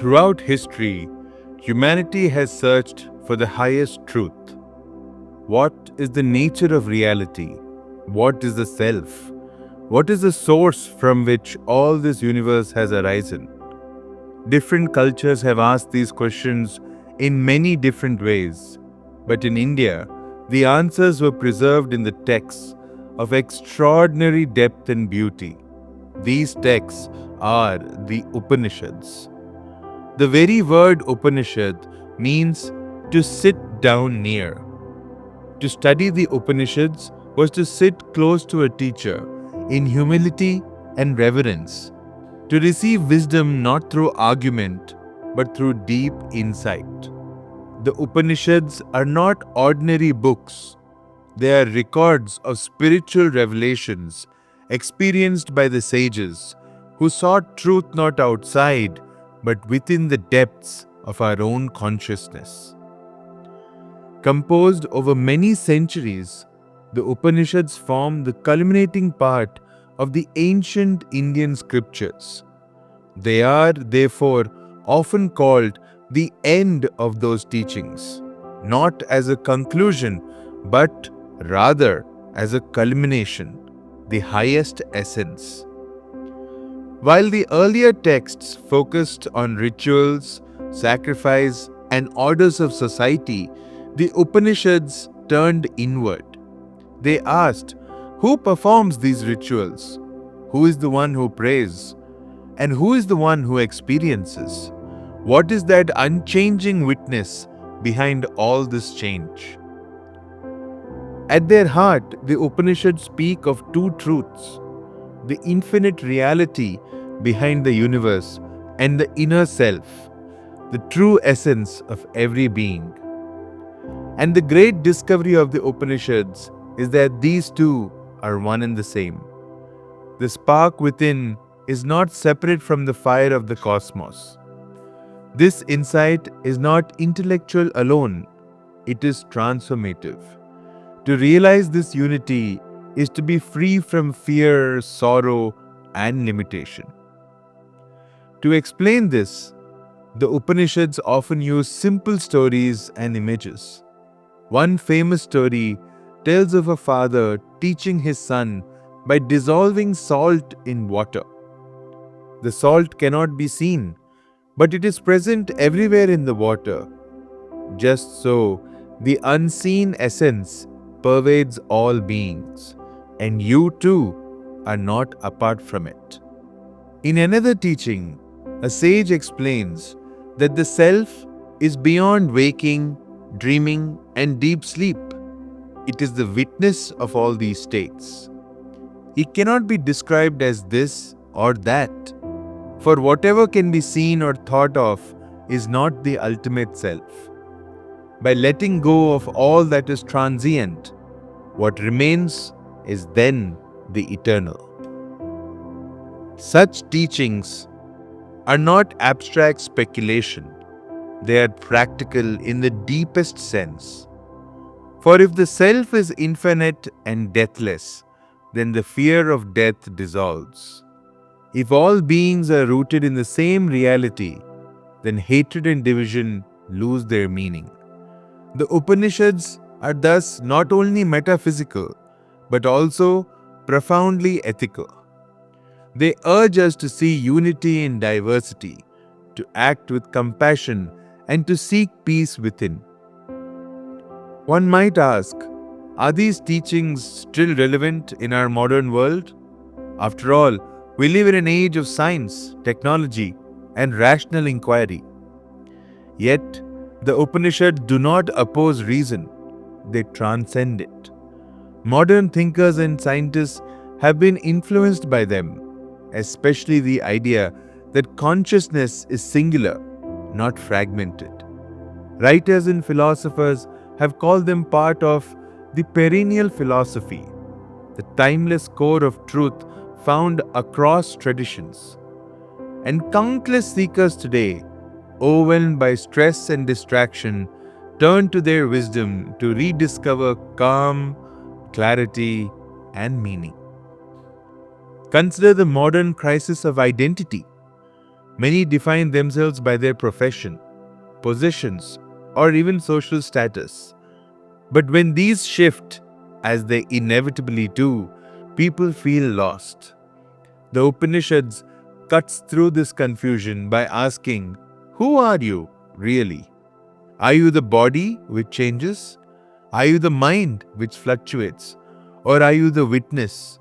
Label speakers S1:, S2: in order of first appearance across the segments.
S1: Throughout history, humanity has searched for the highest truth. What is the nature of reality? What is the self? What is the source from which all this universe has arisen? Different cultures have asked these questions in many different ways. But in India, the answers were preserved in the texts of extraordinary depth and beauty. These texts are the Upanishads. The very word Upanishad means to sit down near. To study the Upanishads was to sit close to a teacher in humility and reverence, to receive wisdom not through argument but through deep insight. The Upanishads are not ordinary books. They are records of spiritual revelations experienced by the sages who sought truth not outside but within the depths of our own consciousness. Composed over many centuries, the Upanishads form the culminating part of the ancient Indian scriptures. They are, therefore, often called the end of those teachings, not as a conclusion, but rather as a culmination, the highest essence. While the earlier texts focused on rituals, sacrifice, and orders of society, the Upanishads turned inward. They asked, who performs these rituals? Who is the one who prays? And who is the one who experiences? What is that unchanging witness behind all this change? At their heart, the Upanishads speak of two truths: the infinite reality behind the universe and the inner self, the true essence of every being. And the great discovery of the Upanishads is that these two are one and the same. The spark within is not separate from the fire of the cosmos. This insight is not intellectual alone, it is transformative. To realize this unity is to be free from fear, sorrow, and limitation. To explain this, the Upanishads often use simple stories and images. One famous story tells of a father teaching his son by dissolving salt in water. The salt cannot be seen, but it is present everywhere in the water. Just so, the unseen essence pervades all beings, and you too are not apart from it. In another teaching, a sage explains that the self is beyond waking, dreaming, and deep sleep. It is the witness of all these states. It cannot be described as this or that, for whatever can be seen or thought of is not the ultimate self. By letting go of all that is transient, what remains is then the eternal. Such teachings are not abstract speculation. They are practical in the deepest sense. For if the self is infinite and deathless, then the fear of death dissolves. If all beings are rooted in the same reality, then hatred and division lose their meaning. The Upanishads are thus not only metaphysical, but also profoundly ethical. They urge us to see unity in diversity, to act with compassion, and to seek peace within. One might ask, are these teachings still relevant in our modern world? After all, we live in an age of science, technology, and rational inquiry. Yet, the Upanishads do not oppose reason, they transcend it. Modern thinkers and scientists have been influenced by them, especially the idea that consciousness is singular, not fragmented. Writers and philosophers have called them part of the perennial philosophy, the timeless core of truth found across traditions. And countless seekers today, overwhelmed by stress and distraction, turn to their wisdom to rediscover calm, clarity, and meaning. Consider the modern crisis of identity. Many define themselves by their profession, positions, or even social status. But when these shift, as they inevitably do, people feel lost. The Upanishads cuts through this confusion by asking, who are you really? Are you the body which changes? Are you the mind which fluctuates? Or are you the witness,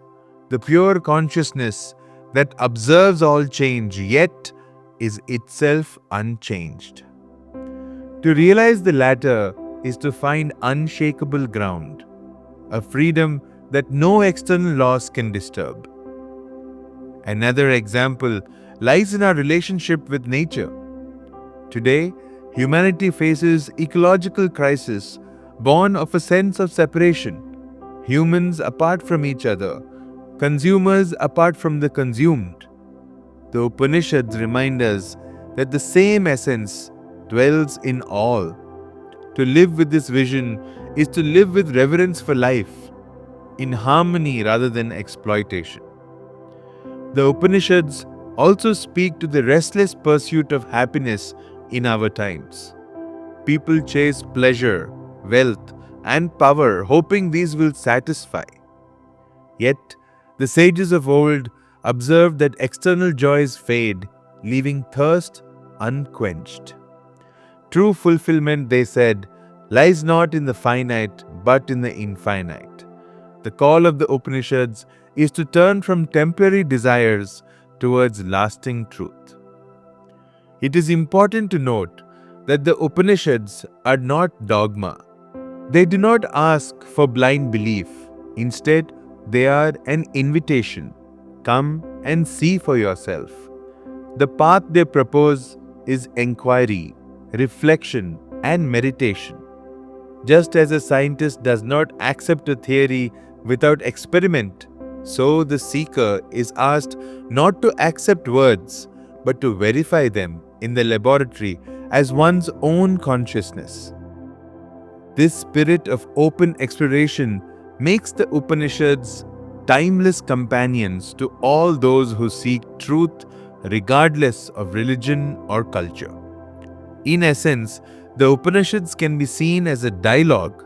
S1: the pure consciousness that observes all change yet is itself unchanged? To realize the latter is to find unshakable ground, a freedom that no external laws can disturb. Another example lies in our relationship with nature. Today, humanity faces ecological crisis born of a sense of separation. Humans apart from each other, consumers apart from the consumed. The Upanishads remind us that the same essence dwells in all. To live with this vision is to live with reverence for life, in harmony rather than exploitation. The Upanishads also speak to the restless pursuit of happiness in our times. People chase pleasure, wealth, and power, hoping these will satisfy. Yet, the sages of old observed that external joys fade, leaving thirst unquenched. True fulfillment, they said, lies not in the finite but in the infinite. The call of the Upanishads is to turn from temporary desires towards lasting truth. It is important to note that the Upanishads are not dogma. They do not ask for blind belief. Instead, they are an invitation. Come and see for yourself. The path they propose is inquiry, reflection, and meditation. Just as a scientist does not accept a theory without experiment, so the seeker is asked not to accept words, but to verify them in the laboratory as one's own consciousness. This spirit of open exploration makes the Upanishads timeless companions to all those who seek truth regardless of religion or culture. In essence, the Upanishads can be seen as a dialogue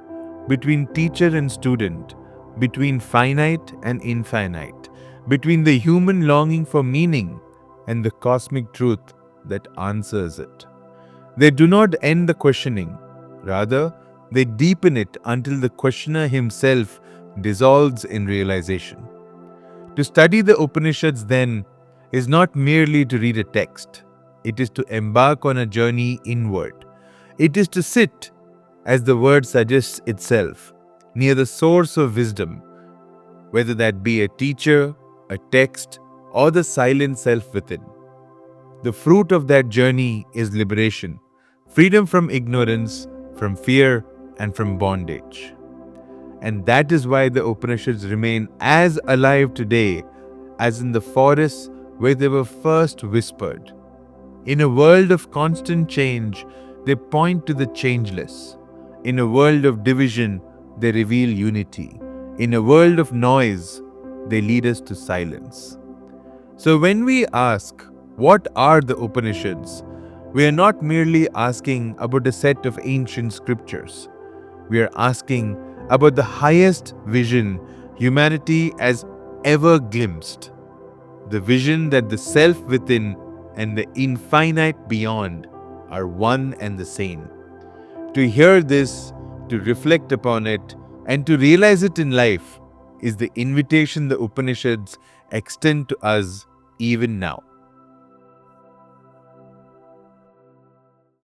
S1: between teacher and student, between finite and infinite, between the human longing for meaning and the cosmic truth that answers it. They do not end the questioning, rather, they deepen it until the questioner himself dissolves in realization. To study the Upanishads, then, is not merely to read a text. It is to embark on a journey inward. It is to sit, as the word suggests itself, near the source of wisdom, whether that be a teacher, a text, or the silent self within. The fruit of that journey is liberation, freedom from ignorance, from fear, and from bondage. And that is why the Upanishads remain as alive today as in the forests where they were first whispered. In a world of constant change, they point to the changeless. In a world of division, they reveal unity. In a world of noise, they lead us to silence. So when we ask, what are the Upanishads? We are not merely asking about a set of ancient scriptures. We are asking about the highest vision humanity has ever glimpsed. The vision that the self within and the infinite beyond are one and the same. To hear this, to reflect upon it, and to realize it in life is the invitation the Upanishads extend to us even now.